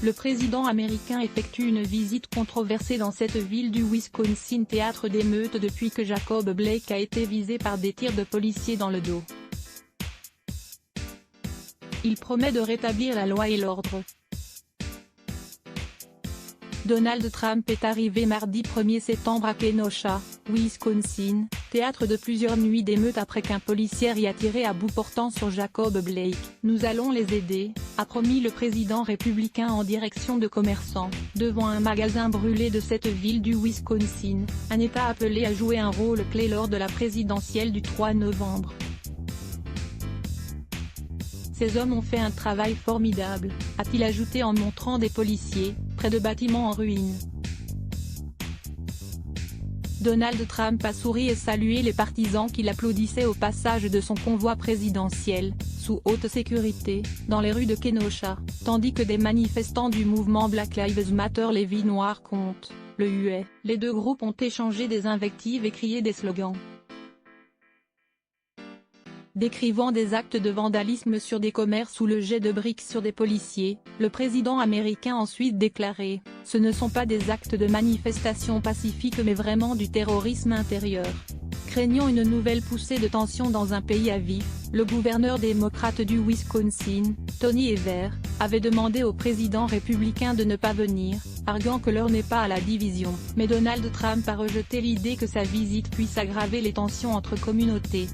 Le président américain effectue une visite controversée dans cette ville du Wisconsin, théâtre d'émeutes depuis que Jacob Blake a été visé par des tirs de policiers dans le dos. Il promet de rétablir la loi et l'ordre. Donald Trump est arrivé mardi 1er septembre à Kenosha, Wisconsin, théâtre de plusieurs nuits d'émeutes après qu'un policier y a tiré à bout portant sur Jacob Blake. « Nous allons les aider », a promis le président républicain en direction de commerçants, devant un magasin brûlé de cette ville du Wisconsin, un État appelé à jouer un rôle clé lors de la présidentielle du 3 novembre. Ces hommes ont fait un travail formidable, a-t-il ajouté en montrant des policiers, près de bâtiments en ruine. Donald Trump a souri et salué les partisans qui l'applaudissaient au passage de son convoi présidentiel, sous haute sécurité, dans les rues de Kenosha, tandis que des manifestants du mouvement Black Lives Matter Les vies noires comptent, le huaient. Les deux groupes ont échangé des invectives et crié des slogans. Décrivant des actes de vandalisme sur des commerces ou le jet de briques sur des policiers, le président américain a ensuite déclaré « Ce ne sont pas des actes de manifestation pacifique mais vraiment du terrorisme intérieur ». Craignant une nouvelle poussée de tension dans un pays à vif, le gouverneur démocrate du Wisconsin, Tony Evers, avait demandé au président républicain de ne pas venir, arguant que l'heure n'est pas à la division. Mais Donald Trump a rejeté l'idée que sa visite puisse aggraver les tensions entre communautés.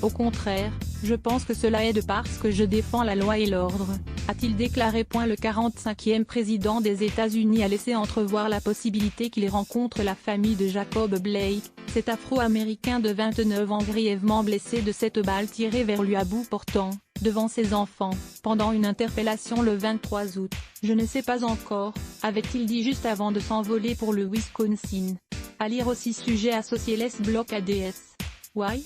Au contraire, je pense que cela aide parce que je défends la loi et l'ordre, a-t-il déclaré. Le 45e président des États-Unis a laissé entrevoir la possibilité qu'il rencontre la famille de Jacob Blake, cet Afro-Américain de 29 ans grièvement blessé de cette balle tirée vers lui à bout portant, devant ses enfants, pendant une interpellation le 23 août. Je ne sais pas encore, avait-il dit juste avant de s'envoler pour le Wisconsin. À lire aussi sujet associé Les blocs ADS. Why?